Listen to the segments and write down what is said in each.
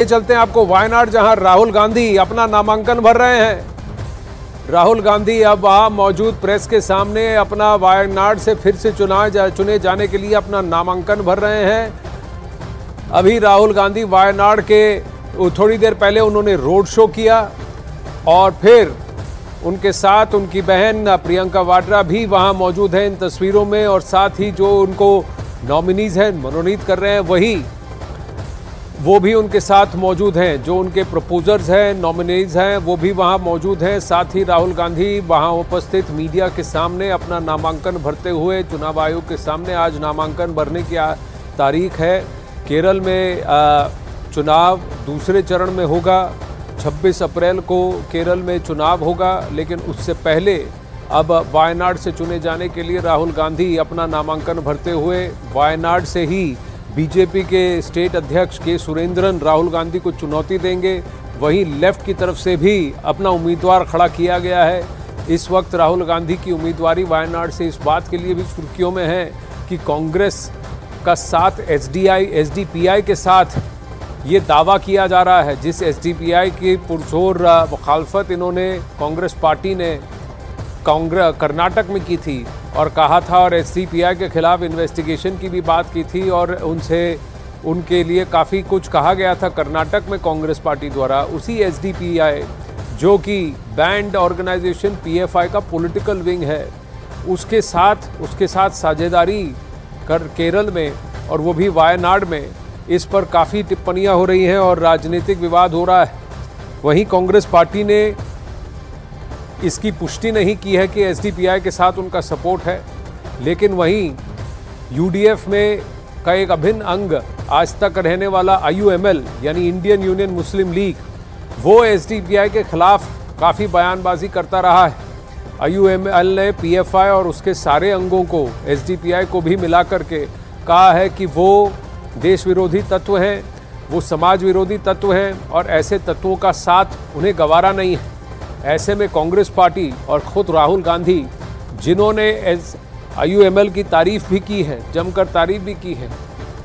चलते हैं आपको वायनाड, जहां राहुल गांधी अपना नामांकन भर रहे हैं। राहुल गांधी अब वहां मौजूद प्रेस के सामने अपना वायनाड से फिर से चुने जाने के लिए अपना नामांकन भर रहे हैं। अभी राहुल गांधी वायनाड के थोड़ी देर पहले उन्होंने रोड शो किया और फिर उनके साथ उनकी बहन प्रियंका वाड्रा भी वहां मौजूद है इन तस्वीरों में, और साथ ही जो उनको नॉमिनीज हैं, मनोनीत कर रहे हैं, वो भी उनके साथ मौजूद हैं। जो उनके प्रपोजर्स हैं, नॉमिनीज हैं, वो भी वहां मौजूद हैं। साथ ही राहुल गांधी वहां उपस्थित मीडिया के सामने अपना नामांकन भरते हुए चुनाव आयोग के सामने आज नामांकन भरने की तारीख है। केरल में चुनाव दूसरे चरण में होगा। 26 अप्रैल को केरल में चुनाव होगा, लेकिन उससे पहले अब वायनाड से चुने जाने के लिए राहुल गांधी अपना नामांकन भरते हुए वायनाड से ही बीजेपी के स्टेट अध्यक्ष के सुरेंद्रन राहुल गांधी को चुनौती देंगे। वहीं लेफ्ट की तरफ से भी अपना उम्मीदवार खड़ा किया गया है। इस वक्त राहुल गांधी की उम्मीदवारी वायनाड से इस बात के लिए भी सुर्खियों में है कि कांग्रेस का साथ एसडीपीआई के साथ ये दावा किया जा रहा है। जिस एसडीपीआई की पुरजोर मुखालफत इन्होंने कांग्रेस पार्टी ने कर्नाटक में की थी और कहा था, और एसडीपीआई के खिलाफ इन्वेस्टिगेशन की भी बात की थी और उनके लिए काफ़ी कुछ कहा गया था कर्नाटक में कांग्रेस पार्टी द्वारा। उसी एसडीपीआई जो कि बैंड ऑर्गेनाइजेशन पीएफआई का पॉलिटिकल विंग है, उसके साथ साझेदारी कर केरल में, और वो भी वायनाड में, इस पर काफ़ी टिप्पणियां हो रही हैं और राजनीतिक विवाद हो रहा है। वहीं कांग्रेस पार्टी ने इसकी पुष्टि नहीं की है कि एसडीपीआई के साथ उनका सपोर्ट है, लेकिन वहीं यूडीएफ में का एक अभिन्न अंग आज तक रहने वाला आईयूएमएल यानी इंडियन यूनियन मुस्लिम लीग, वो एसडीपीआई के खिलाफ काफ़ी बयानबाजी करता रहा है। आईयूएमएल ने पीएफआई और उसके सारे अंगों को, एसडीपीआई को भी मिला करके कहा है कि वो देश विरोधी तत्व हैं, वो समाज विरोधी तत्व हैं और ऐसे तत्वों का साथ उन्हें गवारा नहीं है। ऐसे में कांग्रेस पार्टी और खुद राहुल गांधी, जिन्होंने आईयूएमएल की तारीफ भी की है, जमकर तारीफ भी की है,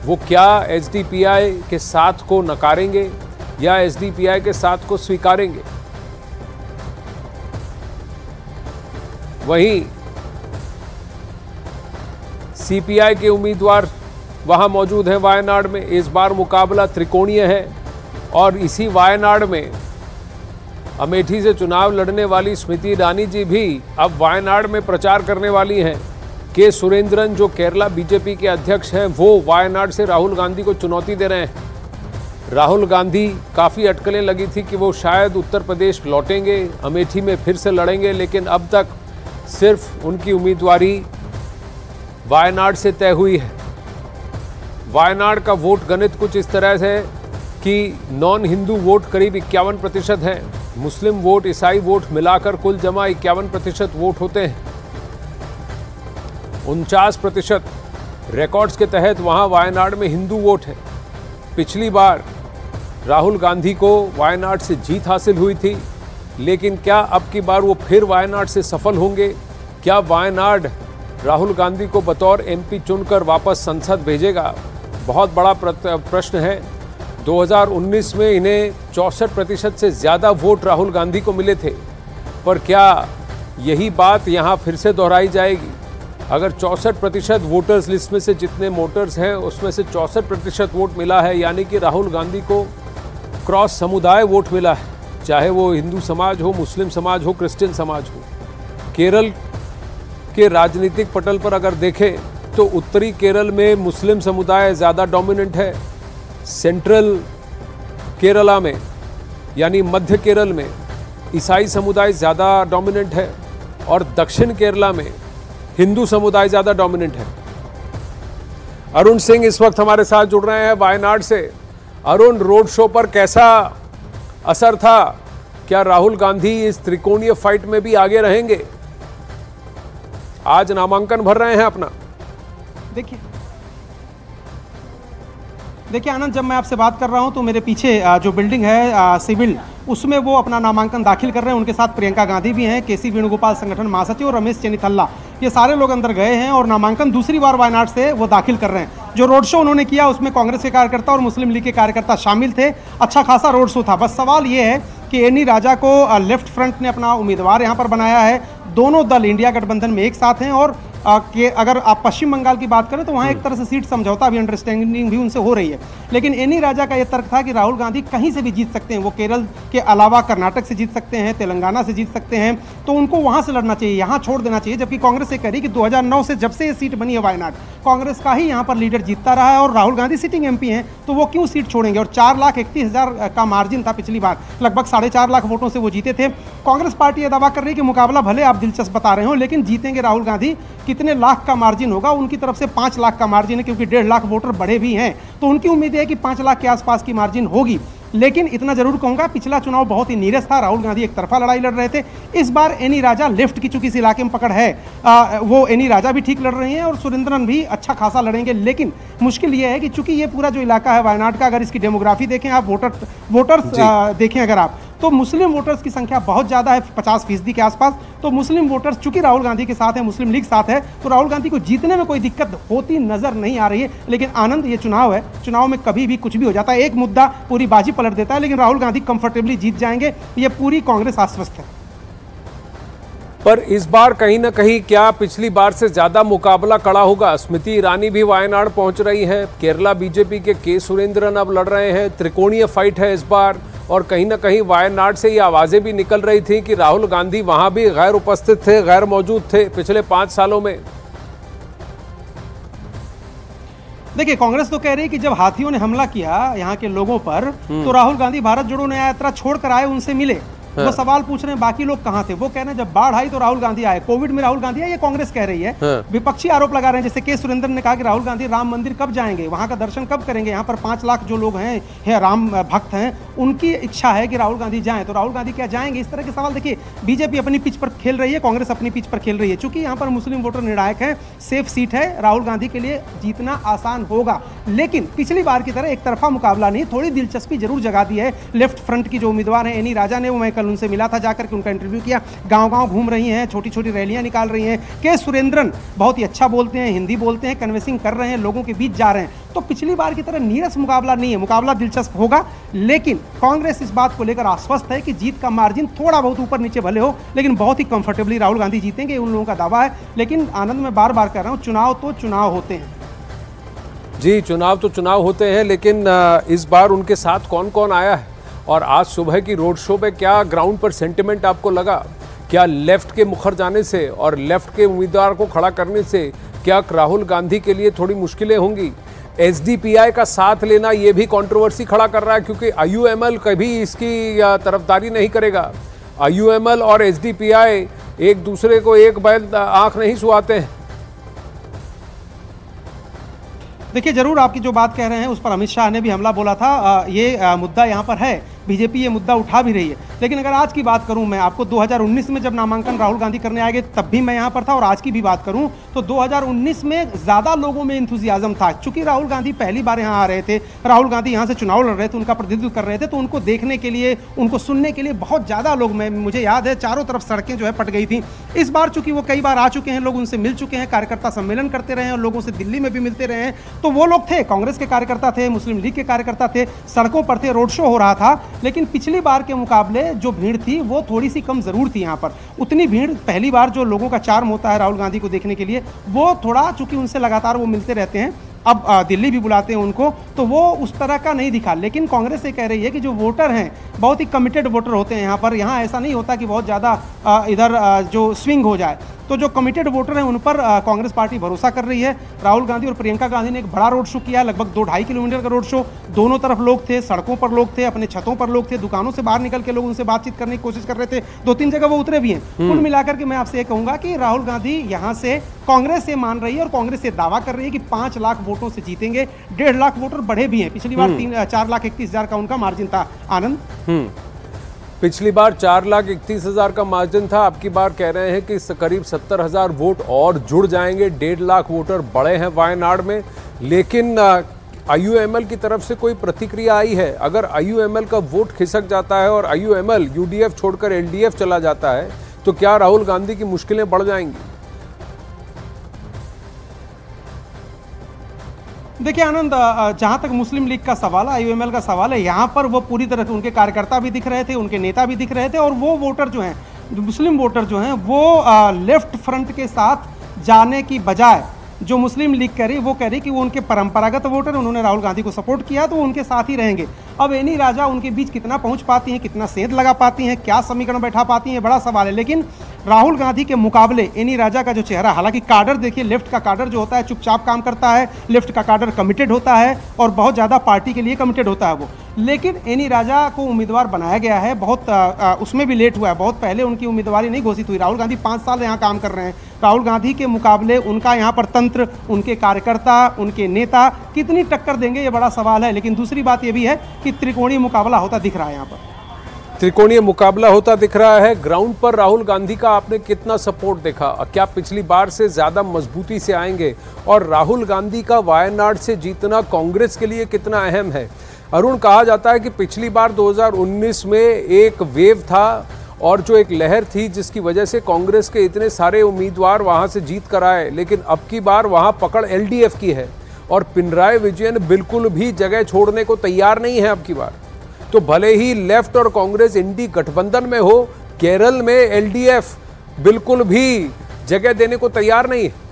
वो क्या एसडीपीआई के साथ को नकारेंगे या एसडीपीआई के साथ को स्वीकारेंगे? वहीं सीपीआई के उम्मीदवार वहां मौजूद हैं वायनाड में। इस बार मुकाबला त्रिकोणीय है और इसी वायनाड में अमेठी से चुनाव लड़ने वाली स्मृति ईरानी जी भी अब वायनाड में प्रचार करने वाली हैं। के सुरेंद्रन जो केरला बीजेपी के अध्यक्ष हैं, वो वायनाड से राहुल गांधी को चुनौती दे रहे हैं। राहुल गांधी काफ़ी अटकलें लगी थी कि वो शायद उत्तर प्रदेश लौटेंगे, अमेठी में फिर से लड़ेंगे, लेकिन अब तक सिर्फ उनकी उम्मीदवारी वायनाड से तय हुई है। वायनाड का वोट गणित कुछ इस तरह से कि नॉन हिंदू वोट करीब 51% हैं, मुस्लिम वोट, ईसाई वोट मिलाकर कुल जमा 51% वोट होते हैं। 49% रिकॉर्ड्स के तहत वहां वायनाड में हिंदू वोट है। पिछली बार राहुल गांधी को वायनाड से जीत हासिल हुई थी, लेकिन क्या अब की बार वो फिर वायनाड से सफल होंगे? क्या वायनाड राहुल गांधी को बतौर एमपी चुनकर वापस संसद भेजेगा? बहुत बड़ा प्रश्न है। 2019 में इन्हें 64% से ज़्यादा वोट राहुल गांधी को मिले थे, पर क्या यही बात यहाँ फिर से दोहराई जाएगी? अगर 64% वोटर्स लिस्ट में से जितने वोटर्स हैं उसमें से 64% वोट मिला है, यानी कि राहुल गांधी को क्रॉस समुदाय वोट मिला है, चाहे वो हिंदू समाज हो, मुस्लिम समाज हो, क्रिश्चियन समाज हो। केरल के राजनीतिक पटल पर अगर देखें तो उत्तरी केरल में मुस्लिम समुदाय ज़्यादा डोमिनेंट है। सेंट्रल केरला में यानी मध्य केरल में ईसाई समुदाय ज़्यादा डोमिनेंट है और दक्षिण केरला में हिंदू समुदाय ज़्यादा डोमिनेंट है। अरुण सिंह इस वक्त हमारे साथ जुड़ रहे हैं वायनाड से। अरुण, रोड शो पर कैसा असर था? क्या राहुल गांधी इस त्रिकोणीय फाइट में भी आगे रहेंगे? आज नामांकन भर रहे हैं अपना। देखिए आनंद, जब मैं आपसे बात कर रहा हूं तो मेरे पीछे जो बिल्डिंग है सिविल, उसमें वो अपना नामांकन दाखिल कर रहे हैं। उनके साथ प्रियंका गांधी भी हैं, केसी वेणुगोपाल संगठन महासचिव और रमेश चेन्निथल्ला, ये सारे लोग अंदर गए हैं और नामांकन दूसरी बार वायनाड से वो दाखिल कर रहे हैं। जो रोड शो उन्होंने किया उसमें कांग्रेस के कार्यकर्ता और मुस्लिम लीग के कार्यकर्ता शामिल थे। अच्छा खासा रोड शो था। बस सवाल ये है कि एनी राजा को लेफ्ट फ्रंट ने अपना उम्मीदवार यहाँ पर बनाया है। दोनों दल इंडिया गठबंधन में एक साथ हैं और कि अगर आप पश्चिम बंगाल की बात करें तो वहाँ एक तरह से सीट समझौता भी, अंडरस्टैंडिंग भी उनसे हो रही है। लेकिन एनी राजा का यह तर्क था कि राहुल गांधी कहीं से भी जीत सकते हैं, वो केरल के अलावा कर्नाटक से जीत सकते हैं, तेलंगाना से जीत सकते हैं, तो उनको वहाँ से लड़ना चाहिए, यहाँ छोड़ देना चाहिए। जबकि कांग्रेस ये कह रही कि 2009 से जब से ये सीट बनी है वायनाड, कांग्रेस का ही यहाँ पर लीडर जीतता रहा है और राहुल गांधी सिटिंग MP हैं, तो वो क्यों सीट छोड़ेंगे। और 4,31,000 का मार्जिन था पिछली बार, लगभग 4.5 लाख वोटों से वो जीते थे। कांग्रेस पार्टी यह दावा कर रही है कि मुकाबला भले आप दिलचस्प बता रहे हो, लेकिन जीतेंगे राहुल गांधी। कितने लाख का मार्जिन होगा, उनकी तरफ से 5 लाख का मार्जिन है, क्योंकि 1.5 लाख वोटर बढ़े भी हैं, तो उनकी उम्मीद है कि 5 लाख के आसपास की मार्जिन होगी। लेकिन इतना जरूर कहूंगा, पिछला चुनाव बहुत ही नीरस था, राहुल गांधी एक तरफा लड़ाई लड़ रहे थे। इस बार एनी राजा लेफ्ट की, चूंकि इस इलाके में पकड़ है, वो एनी राजा भी ठीक लड़ रही हैं और सुरेंद्रन भी अच्छा खासा लड़ेंगे। लेकिन मुश्किल ये है कि चूंकि ये पूरा जो इलाका है वायनाड का, अगर इसकी डेमोग्राफी देखें आप, वोटर्स देखें अगर आप, तो मुस्लिम वोटर्स की संख्या बहुत ज़्यादा है, 50% के आसपास। तो मुस्लिम वोटर्स चूंकि राहुल गांधी के साथ है, मुस्लिम लीग साथ है, तो राहुल गांधी को जीतने में कोई दिक्कत होती नजर नहीं आ रही है। लेकिन आनंद, ये चुनाव है, चुनाव में कभी भी कुछ भी हो जाता है, एक मुद्दा पूरी बाजी पलट देता है, लेकिन राहुल गांधी कंफर्टेबली जीत जाएंगे, ये पूरी कांग्रेस आश्वस्त है। पर इस बार कहीं ना कहीं क्या पिछली बार से ज्यादा मुकाबला कड़ा होगा? स्मृति ईरानी भी वायनाड पहुंच रही है, केरला बीजेपी के सुरेंद्रन अब लड़ रहे हैं, त्रिकोणीय फाइट है इस बार। और कहीं ना कहीं वायनाड से ये आवाजें भी निकल रही थी कि राहुल गांधी वहां भी गैर उपस्थित थे, गैर मौजूद थे पिछले 5 सालों में। देखिए, कांग्रेस तो कह रही है कि जब हाथियों ने हमला किया यहाँ के लोगों पर, तो राहुल गांधी भारत जोड़ो न्याय यात्रा छोड़कर आए, उनसे मिले। वो सवाल पूछ रहे हैं बाकी लोग कहां थे। वो कह रहे हैं जब बाढ़ आई तो राहुल गांधी आए, कोविड में राहुल गांधी आए, ये कांग्रेस कह रही है। विपक्षी आरोप लगा रहे हैं, जैसे सुरेंद्रन ने कहा कि राहुल गांधी राम मंदिर कब जाएंगे, वहां का दर्शन कब करेंगे। यहाँ पर 5 लाख जो लोग हैं राम भक्त हैं, उनकी इच्छा है कि राहुल गांधी जाएं, तो राहुल गांधी क्या जाएंगे, इस तरह के सवाल। देखिए, बीजेपी अपनी पिच पर खेल रही है, कांग्रेस अपनी पिच पर खेल रही है। चूंकि यहाँ पर मुस्लिम वोटर निर्णायक है, सेफ सीट है, राहुल गांधी के लिए जीतना आसान होगा। लेकिन पिछली बार की तरह एक तरफा मुकाबला नहीं, थोड़ी दिलचस्पी जरूर जगा दी है। लेफ्ट फ्रंट की जो उम्मीदवार है एनी राजा ने, वो मैं कल उनसे मिला था जाकर, उनका इंटरव्यू किया, गांव-गांव घूम रही हैं, छोटी-छोटी रैलियां निकाल रही हैं। सुरेंद्रन बहुत ही अच्छा बोलते हैं, हिंदी बोलते हैं, कन्विंसिंग कर रहे हैं, लोगों के बीच जा रहे हैं। तो पिछली बार की तरह नीरस मुकाबला नहीं है, मुकाबला दिलचस्प होगा। लेकिन कांग्रेस इस बात को लेकर आश्वस्त है कि जीत का मार्जिन थोड़ा बहुत ऊपर नीचे भले हो, लेकिन बहुत ही कंफर्टेबली राहुल गांधी जीतेंगे, उन लोगों का दावा है। लेकिन आनंद, मैं बार बार कह रहा हूं, चुनाव तो चुनाव होते हैं जी, चुनाव तो चुनाव होते हैं। लेकिन इस बार उनके साथ कौन कौन आया है और आज सुबह की रोड शो पे क्या ग्राउंड पर सेंटिमेंट आपको लगा? क्या लेफ्ट के मुखर जाने से और लेफ्ट के उम्मीदवार को खड़ा करने से क्या राहुल गांधी के लिए थोड़ी मुश्किलें होंगी? SDPI का साथ लेना ये भी कंट्रोवर्सी खड़ा कर रहा है, क्योंकि IUML कभी इसकी तरफदारी नहीं करेगा। IUML और SDPI एक दूसरे को एक बैल आंख नहीं सुहाते हैं। देखिए, जरूर आपकी जो बात कह रहे हैं उस पर अमित शाह ने भी हमला बोला था। ये मुद्दा यहाँ पर है, बीजेपी ये मुद्दा उठा भी रही है। लेकिन अगर आज की बात करूं मैं आपको, 2019 में जब नामांकन राहुल गांधी करने आए तब भी मैं यहां पर था, और आज की भी बात करूं तो 2019 में ज्यादा लोगों में इंथुजियाज्म था। चूंकि राहुल गांधी पहली बार यहां आ रहे थे, राहुल गांधी यहां से चुनाव लड़ रहे थे, उनका प्रतिनिधित्व कर रहे थे, तो उनको देखने के लिए, उनको सुनने के लिए बहुत ज्यादा लोग, मुझे याद है चारों तरफ सड़कें जो है पट गई थी। इस बार चूंकि वो कई बार आ चुके हैं, लोग उनसे मिल चुके हैं, कार्यकर्ता सम्मेलन करते रहे हैं और लोगों से दिल्ली में भी मिलते रहे हैं, तो वो लोग थे, कांग्रेस के कार्यकर्ता थे, मुस्लिम लीग के कार्यकर्ता थे, सड़कों पर थे, रोड शो हो रहा था। लेकिन पिछली बार के मुकाबले जो भीड़ थी वो थोड़ी सी कम जरूर थी। यहाँ पर उतनी भीड़, पहली बार जो लोगों का चार्म होता है राहुल गांधी को देखने के लिए, वो थोड़ा, चूंकि उनसे लगातार वो मिलते रहते हैं, अब दिल्ली भी बुलाते हैं उनको, तो वो उस तरह का नहीं दिखा। लेकिन कांग्रेस ये कह रही है कि जो वोटर हैं बहुत ही कमिटेड वोटर होते हैं यहाँ पर। यहाँ ऐसा नहीं होता कि बहुत ज़्यादा इधर जो स्विंग हो जाए। तो जो कमिटेड वोटर हैं उन पर कांग्रेस पार्टी भरोसा कर रही है। राहुल गांधी और प्रियंका गांधी ने एक बड़ा रोड शो किया, लगभग 2-2.5 किलोमीटर का रोड शो। दोनों तरफ लोग थे, सड़कों पर लोग थे, अपने छतों पर लोग थे, दुकानों से बाहर निकल के लोग उनसे बातचीत करने की कोशिश कर रहे थे। 2-3 जगह वो उतरे भी हैं। कुल मिलाकर के मैं आपसे ये कहूंगा कि राहुल गांधी यहाँ से, कांग्रेस से मान रही है और कांग्रेस से दावा कर रही है कि 5 लाख वोटों से जीतेंगे। 1.5 लाख वोटर बढ़े भी हैं, पिछली बार 4,31,000 का उनका मार्जिन था। आनंद, पिछली बार 4,31,000 का मार्जिन था, अब की बार कह रहे हैं कि करीब 70,000 वोट और जुड़ जाएंगे। 1.5 लाख वोटर बड़े हैं वायनाड में। लेकिन IUML की तरफ से कोई प्रतिक्रिया आई है? अगर IUML का वोट खिसक जाता है और IUML UDF छोड़कर LDF चला जाता है तो क्या राहुल गांधी की मुश्किलें बढ़ जाएंगी? देखिए आनंद, जहाँ तक मुस्लिम लीग का सवाल है, आईयूएमएल का सवाल है, यहाँ पर वो पूरी तरह से उनके कार्यकर्ता भी दिख रहे थे, उनके नेता भी दिख रहे थे, और वो वोटर जो हैं, मुस्लिम वोटर जो हैं, वो लेफ्ट फ्रंट के साथ जाने की बजाय जो मुस्लिम लीग कह रही, वो कह रही कि वो उनके परंपरागत वोटर, उन्होंने राहुल गांधी को सपोर्ट किया तो वो उनके साथ ही रहेंगे। अब एनी राजा उनके बीच कितना पहुंच पाती हैं, कितना सेंध लगा पाती हैं, क्या समीकरण बैठा पाती हैं, बड़ा सवाल है। लेकिन राहुल गांधी के मुकाबले एनी राजा का जो चेहरा, हालांकि काडर देखिए, लेफ्ट का काडर जो होता है चुपचाप काम करता है, लेफ्ट का काडर कमिटेड होता है और बहुत ज़्यादा पार्टी के लिए कमिटेड होता है वो। लेकिन एनी राजा को उम्मीदवार बनाया गया है, बहुत उसमें भी लेट हुआ है, बहुत पहले उनकी उम्मीदवारी नहीं घोषित हुई। राहुल गांधी 5 साल यहाँ काम कर रहे हैं। राहुल गांधी के मुकाबले उनका यहाँ पर तंत्र, उनके कार्यकर्ता, उनके नेता कितनी टक्कर देंगे, ये बड़ा सवाल है। लेकिन दूसरी बात ये भी है कि त्रिकोणीय मुकाबला होता दिख रहा है यहाँ पर। त्रिकोणीय मुकाबला होता दिख रहा है। ग्राउंड पर राहुल गांधी का आपने कितना सपोर्ट देखा? क्या पिछली बार से ज्यादा मजबूती से आएंगे? और राहुल गांधी का वायनाड से जीतना कांग्रेस के लिए कितना अहम है? अरुण, कहा जाता है कि पिछली बार 2019 में एक वेव था और जो एक लहर थी जिसकी वजह से कांग्रेस के इतने सारे उम्मीदवार वहां से जीत कर आए, लेकिन अब की बार वहां पकड़ एलडीएफ की है और पिनराई विजयन बिल्कुल भी जगह छोड़ने को तैयार नहीं है अब की बार। तो भले ही लेफ्ट और कांग्रेस इंडी गठबंधन में हो, केरल में एलडीएफ बिल्कुल भी जगह देने को तैयार नहीं है।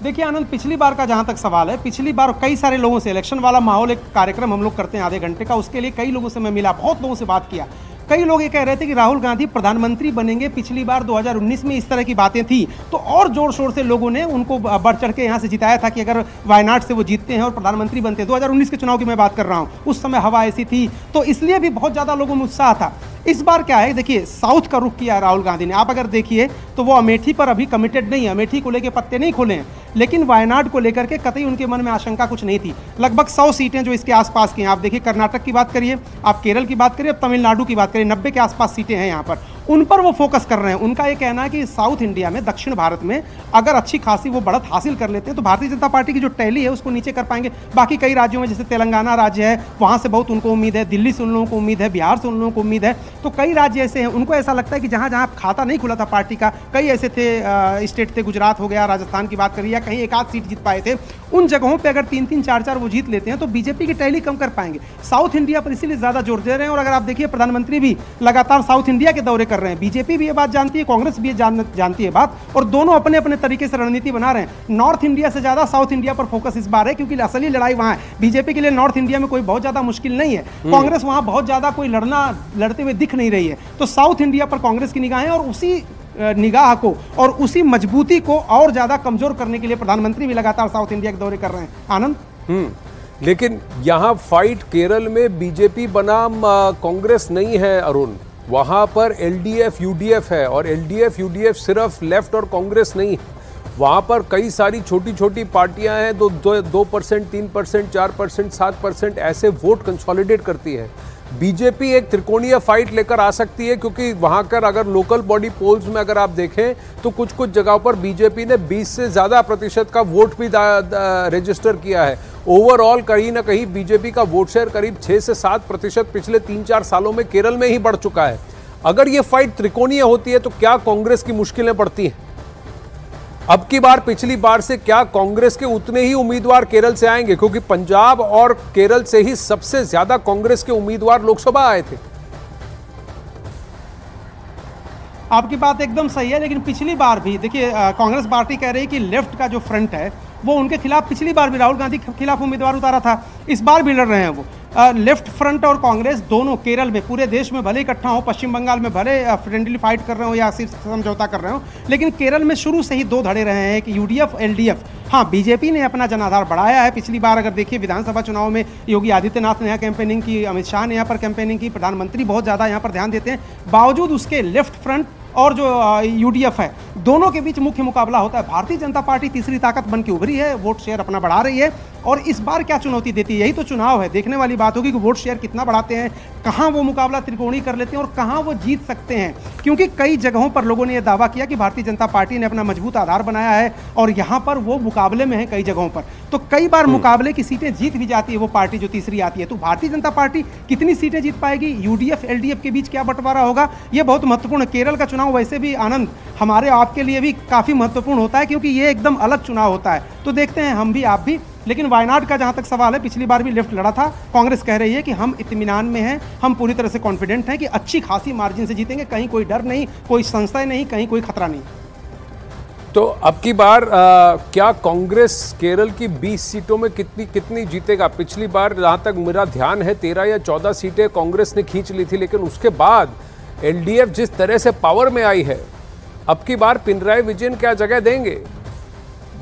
देखिए आनंद, पिछली बार का जहां तक सवाल है, पिछली बार कई सारे लोगों से, इलेक्शन वाला माहौल, एक कार्यक्रम हम लोग करते हैं आधे घंटे का, उसके लिए कई लोगों से मैं मिला, बहुत लोगों से बात किया। कई लोग ये कह रहे थे कि राहुल गांधी प्रधानमंत्री बनेंगे। पिछली बार 2019 में इस तरह की बातें थी तो और जोर शोर से लोगों ने उनको बढ़ चढ़ के यहाँ से जिताया था कि अगर वायनाड से वो जीतते हैं और प्रधानमंत्री बनते हैं। 2019 के चुनाव की मैं बात कर रहा हूँ, उस समय हवा ऐसी थी, तो इसलिए भी बहुत ज़्यादा लोगों में उत्साह था। इस बार क्या है, देखिए साउथ का रुख किया है राहुल गांधी ने। आप अगर देखिए तो वो अमेठी पर अभी कमिटेड नहीं है, अमेठी को लेकर पत्ते नहीं खोले हैं, लेकिन वायनाड को लेकर के कतई उनके मन में आशंका कुछ नहीं थी। लगभग 100 सीटें जो इसके आसपास की हैं, आप देखिए कर्नाटक की बात करिए, आप केरल की बात करिए, अब तमिलनाडु की बात करिए, 90 के आसपास सीटें हैं यहाँ पर, उन पर वो फोकस कर रहे हैं। उनका ये कहना है कि साउथ इंडिया में, दक्षिण भारत में अगर अच्छी खासी वो बढ़त हासिल कर लेते हैं तो भारतीय जनता पार्टी की जो टैली है उसको नीचे कर पाएंगे। बाकी कई राज्यों में, जैसे तेलंगाना राज्य है, वहाँ से बहुत उनको उम्मीद है, दिल्ली से उन लोगों को उम्मीद है, बिहार से उन लोगों को उम्मीद है। तो कई राज्य ऐसे हैं, उनको ऐसा लगता है कि जहाँ जहाँ खाता नहीं खुला था पार्टी का, कई ऐसे थे स्टेट थे, गुजरात हो गया, राजस्थान की बात करिए, या कहीं एक आध सीट जीत पाए थे, उन जगहों पे अगर 3-3, 4-4 वो जीत लेते हैं तो बीजेपी की टैली कम कर पाएंगे। साउथ इंडिया पर इसीलिए ज़्यादा जोर दे रहे हैं। और अगर आप देखिए, प्रधानमंत्री भी लगातार साउथ इंडिया के दौरे कर रहे हैं। बीजेपी भी ये बात जानती है, कांग्रेस भी जानती है बात, और दोनों अपने अपने तरीके से रणनीति बना रहे हैं। नॉर्थ इंडिया से ज़्यादा साउथ इंडिया पर फोकस इस बार है, क्योंकि असली लड़ाई वहाँ है। बीजेपी के लिए नॉर्थ इंडिया में कोई बहुत ज़्यादा मुश्किल नहीं है, कांग्रेस वहाँ बहुत ज़्यादा कोई लड़ते हुए दिख नहीं रही है। तो साउथ इंडिया पर कांग्रेस की निगाहें, और उसी निगाह को और उसी मजबूती को और ज्यादा कमजोर करने के लिए प्रधानमंत्री भी लगातार साउथ इंडिया के दौरे कर रहे हैं। आनंद, लेकिन यहाँ फाइट केरल में बीजेपी बनाम कांग्रेस नहीं है अरुण, वहाँ पर एलडीएफ यूडीएफ है, और एलडीएफ यूडीएफ सिर्फ लेफ्ट और कांग्रेस नहीं है, वहाँ पर कई सारी छोटी छोटी पार्टियां हैं, 2%, 3%, 4%, 7% ऐसे वोट कंसोलिडेट करती है। बीजेपी एक त्रिकोणीय फाइट लेकर आ सकती है, क्योंकि वहां कर अगर लोकल बॉडी पोल्स में अगर आप देखें तो कुछ कुछ जगहों पर बीजेपी ने 20 से ज़्यादा प्रतिशत का वोट भी रजिस्टर किया है। ओवरऑल कहीं ना कहीं बीजेपी का वोट शेयर करीब 6 से 7% पिछले 3-4 सालों में केरल में ही बढ़ चुका है। अगर ये फाइट त्रिकोणीय होती है तो क्या कांग्रेस की मुश्किलें बढ़ती हैं? अब की बार पिछली बार से क्या कांग्रेस के उतने ही उम्मीदवार केरल से आएंगे? क्योंकि पंजाब और केरल से ही सबसे ज्यादा कांग्रेस के उम्मीदवार लोकसभा आए थे। आपकी बात एकदम सही है, लेकिन पिछली बार भी देखिए, कांग्रेस पार्टी कह रही है कि लेफ्ट का जो फ्रंट है वो उनके खिलाफ, पिछली बार भी राहुल गांधी के खिलाफ उम्मीदवार उतारा था, इस बार भी लड़ रहे हैं वो। लेफ्ट फ्रंट और कांग्रेस दोनों केरल में, पूरे देश में भले इकट्ठा हो, पश्चिम बंगाल में भले फ्रेंडली फाइट कर रहे हो या सिर्फ समझौता कर रहे हो, लेकिन केरल में शुरू से ही दो धड़े रहे हैं कि यूडीएफ एलडीएफ। हाँ, बीजेपी ने अपना जनाधार बढ़ाया है। पिछली बार अगर देखिए विधानसभा चुनाव में योगी आदित्यनाथ ने यहाँ कैंपेनिंग की, अमित शाह ने यहाँ पर कैंपेनिंग की, प्रधानमंत्री बहुत ज़्यादा यहाँ पर ध्यान देते हैं। बावजूद उसके लेफ्ट फ्रंट और जो यूडीएफ है, दोनों के बीच मुख्य मुकाबला होता है। भारतीय जनता पार्टी तीसरी ताकत बन के उभरी है, वोट शेयर अपना बढ़ा रही है, और इस बार क्या चुनौती देती है, यही तो चुनाव है। देखने वाली बात होगी कि वोट शेयर कितना बढ़ाते हैं, कहाँ वो मुकाबला त्रिकोणीय कर लेते हैं और कहाँ वो जीत सकते हैं। क्योंकि कई जगहों पर लोगों ने यह दावा किया कि भारतीय जनता पार्टी ने अपना मजबूत आधार बनाया है और यहाँ पर वो मुकाबले में है कई जगहों पर। तो कई बार मुकाबले की सीटें जीत भी जाती है वो पार्टी जो तीसरी आती है। तो भारतीय जनता पार्टी कितनी सीटें जीत पाएगी, यूडीएफ एलडीएफ के बीच क्या बंटवारा होगा, ये बहुत महत्वपूर्ण है। केरल का चुनाव वैसे भी आनंद हमारे आपके लिए भी काफ़ी महत्वपूर्ण होता है, क्योंकि ये एकदम अलग चुनाव होता है। तो देखते हैं हम भी आप भी। लेकिन वायनाड का जहां तक सवाल है, पिछली बार भी लेफ्ट लड़ा था, कांग्रेस कह रही है कि हम इत्मीनान में हैं, हम पूरी तरह से कॉन्फिडेंट हैं कि अच्छी खासी मार्जिन से जीतेंगे, कहीं कोई डर नहीं, कोई संशय नहीं, कहीं कोई खतरा नहीं। तो अब की बार क्या कांग्रेस केरल की 20 सीटों में कितनी जीतेगा? पिछली बार जहां तक मेरा ध्यान है 13 या 14 सीटें कांग्रेस ने खींच ली थी, लेकिन उसके बाद एलडीएफ जिस तरह से पावर में आई है, अब की बार पिनराई विजयन क्या जगह देंगे?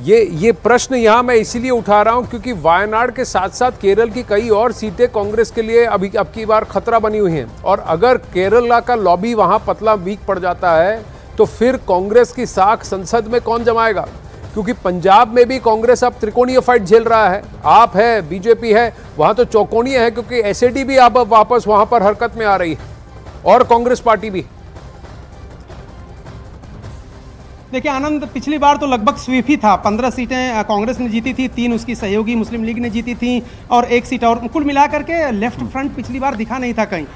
ये प्रश्न यहां मैं इसीलिए उठा रहा हूं क्योंकि वायनाड के साथ साथ केरल की कई और सीटें कांग्रेस के लिए अभी अब की बार खतरा बनी हुई हैं। और अगर केरला का लॉबी वहां पतला वीक पड़ जाता है तो फिर कांग्रेस की साख संसद में कौन जमाएगा? क्योंकि पंजाब में भी कांग्रेस अब त्रिकोणीय फाइट झेल रहा है, आप है, बीजेपी है, वहां तो चौकोनीय है क्योंकि एसएडी भी अब वापस वहां पर हरकत में आ रही है और कांग्रेस पार्टी भी। देखिए आनंद, पिछली बार तो लगभग स्वीप ही था। 15 सीटें कांग्रेस ने जीती थी, 3 उसकी सहयोगी मुस्लिम लीग ने जीती थी और 1 सीट और, कुल मिलाकर के लेफ्ट फ्रंट पिछली बार दिखा नहीं था कहीं।